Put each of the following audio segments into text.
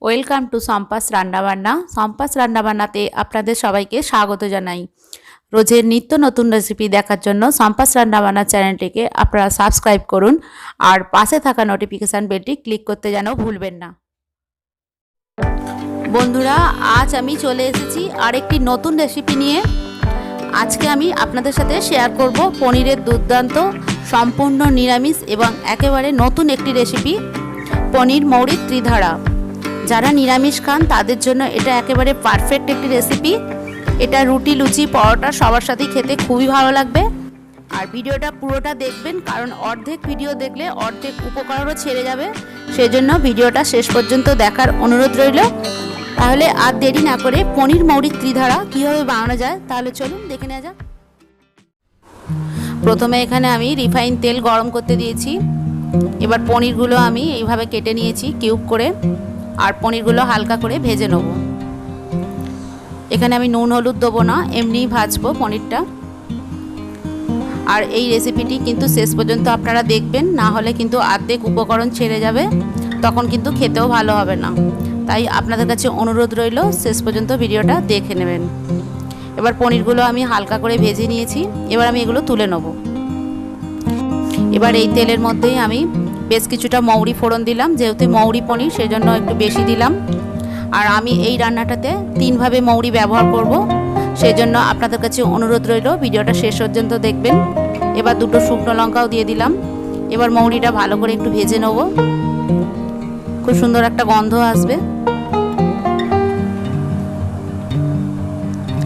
Welcome to সম্পাস রান্নাবান্না। সম্পাস রান্নাবান্নাতে আপনাদের সবাইকে স্বাগত জানাই। রোজের নিত্য নতুন রেসিপি দেখার জন্য সম্পাস রান্নাবান্না চ্যানেলটিকে আপনারা সাবস্ক্রাইব করুন আর পাশে থাকা নোটিফিকেশান বেলটি ক্লিক করতে যেন ভুলবেন না। বন্ধুরা, আজ আমি চলে এসেছি আরেকটি নতুন রেসিপি নিয়ে। আজকে আমি আপনাদের সাথে শেয়ার করব পনিরের দুর্দান্ত সম্পূর্ণ নিরামিষ এবং একেবারে নতুন একটি রেসিপি, পনির মৌরি ত্রিধারা। যারা নিরামিষ খান তাদের জন্য এটা একেবারে পারফেক্ট একটি রেসিপি। এটা রুটি, লুচি, পরোটা সবার সাথেই খেতে খুবই ভালো লাগবে। আর ভিডিওটা পুরোটা দেখবেন, কারণ অর্ধেক ভিডিও দেখলে অর্ধেক উপকরণও ছেড়ে যাবে। সেজন্য ভিডিওটা শেষ পর্যন্ত দেখার অনুরোধ রইল। তাহলে আর দেরি না করে পনির মৌরি ত্রিধারা কীভাবে বানানো যায় তাহলে চলুন দেখে নেওয়া যাক। প্রথমে এখানে আমি রিফাইন তেল গরম করতে দিয়েছি। এবার পনিরগুলো আমি এইভাবে কেটে নিয়েছি কিউব করে, আর পনিরগুলো হালকা করে ভেজে নেব। এখানে আমি নুন হলুদ দেবো না, এমনিই ভাজবো পনিরটা। আর এই রেসিপিটি কিন্তু শেষ পর্যন্ত আপনারা দেখবেন, না হলে কিন্তু অর্ধেক উপকরণ ছেড়ে যাবে, তখন কিন্তু খেতেও ভালো হবে না। তাই আপনাদের কাছে অনুরোধ রইল শেষ পর্যন্ত ভিডিওটা দেখে নেবেন। এবার পনিরগুলো আমি হালকা করে ভেজে নিয়েছি। এবার আমি এগুলো তুলে নেব। এবার এই তেলের মধ্যেই আমি বেশ কিছুটা মৌরি ফোড়ন দিলাম, যেহেতু মৌরি পনির সেজন্য একটু বেশি দিলাম। আর আমি এই রান্নাটাতে 3ভাবে মৌরি ব্যবহার করব, সেজন্য আপনাদের কাছে অনুরোধ রইল ভিডিওটা শেষ পর্যন্ত দেখবেন। এবার 2টো শুকনো লঙ্কাও দিয়ে দিলাম। এবার মৌরিটা ভালো করে একটু ভেজে নেব, খুব সুন্দর একটা গন্ধ আসবে।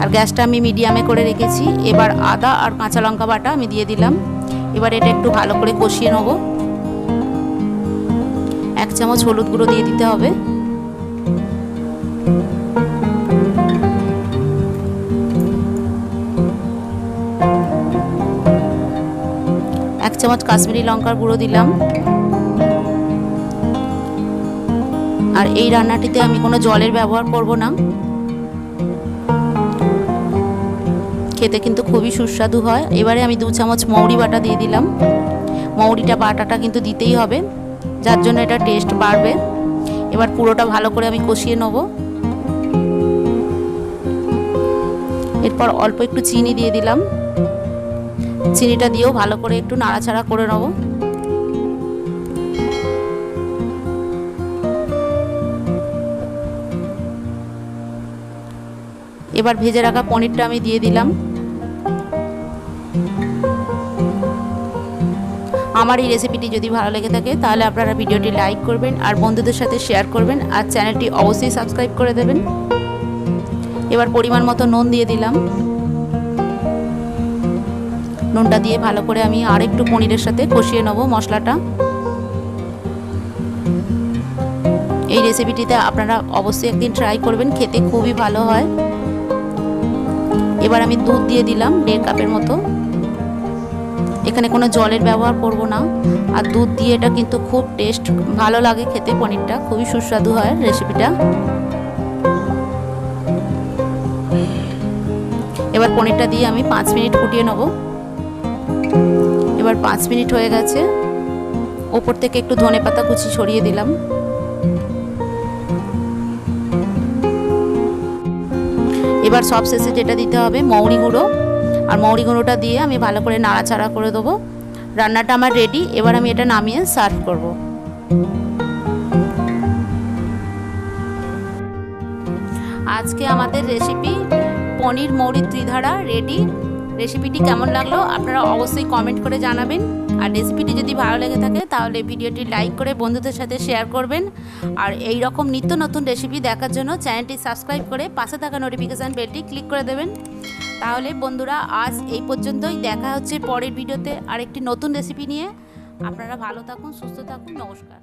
আর গ্যাসটা আমি মিডিয়ামে করে রেখেছি। এবার আদা আর কাঁচা লঙ্কা বাটা আমি দিয়ে দিলাম। এবার এটা একটু ভালো করে কষিয়ে নেব। 1 চামচ হলুদ গুঁড়ো দিয়ে দিতে হবে। এক চামচ কাশ্মীরি লঙ্কার গুঁড়ো দিলাম। আর এই রান্নাটিতে আমি কোনো জলের ব্যবহার করব না। খেতে কিন্তু খুবই সুস্বাদু হয়। এবারে আমি 2 চামচ মৌরি বাটা দিয়ে দিলাম। মৌরিটা বাটাটা কিন্তু দিতেই হবে, যার জন্য এটা টেস্ট বাড়বে। এবার পুরোটা ভালো করে আমি কষিয়ে নেব। এরপর অল্প একটু চিনি দিয়ে দিলাম। চিনিটা দিয়েও ভালো করে একটু নাড়াচাড়া করে নেব। এবার ভেজে রাখা পনিরটা আমি দিয়ে দিলাম। আমার এই রেসিপিটি যদি ভালো লেগে থাকে তাহলে আপনারা ভিডিওটি লাইক করবেন আর বন্ধুদের সাথে শেয়ার করবেন, আর চ্যানেলটি অবশ্যই সাবস্ক্রাইব করে দেবেন। এবার পরিমাণ মতো নুন দিয়ে দিলাম। নুনটা দিয়ে ভালো করে আমি আর একটু পনিরের সাথে কষিয়ে নেব মশলাটা। এই রেসিপিটিতে আপনারা অবশ্যই একদিন ট্রাই করবেন, খেতে খুবই ভালো হয়। এবার আমি দুধ দিয়ে দিলাম 1.5 কাপের মতো। এখানে কোনো জলের ব্যবহার করব না। আর দুধ দিয়ে এটা কিন্তু খুব টেস্ট ভালো লাগে খেতে, পনিরটা খুবই সুস্বাদু হয় রেসিপিটা। এবার পনিরটা দিয়ে আমি 5 মিনিট ফুটিয়ে নেব। এবার 5 মিনিট হয়ে গেছে। ওপর থেকে একটু ধনেপাতা কুচি ছড়িয়ে দিলাম। এবার সব শেষে যেটা দিতে হবে মৌরি গুঁড়ো, আর মৌরি গুঁড়োটা দিয়ে আমি ভালো করে নাড়াচাড়া করে দেবো। রান্নাটা আমার রেডি। এবার আমি এটা নামিয়ে সার্ভ করব। আজকে আমাদের রেসিপি পনির মৌরি ত্রিধারা রেডি। রেসিপিটি কেমন লাগলো আপনারা অবশ্যই কমেন্ট করে জানাবেন। আর রেসিপিটি যদি ভালো লেগে থাকে তাহলে ভিডিওটি লাইক করে বন্ধুদের সাথে শেয়ার করবেন। আর এই রকম নিত্য নতুন রেসিপি দেখার জন্য চ্যানেলটি সাবস্ক্রাইব করে পাশে থাকা নোটিফিকেশান বেলটি ক্লিক করে দেবেন। তাহলে বন্ধুরা, আজ এই পর্যন্তই। দেখা হচ্ছে পরের ভিডিওতে আরেকটি নতুন রেসিপি নিয়ে। আপনারা ভালো থাকুন, সুস্থ থাকুন। নমস্কার।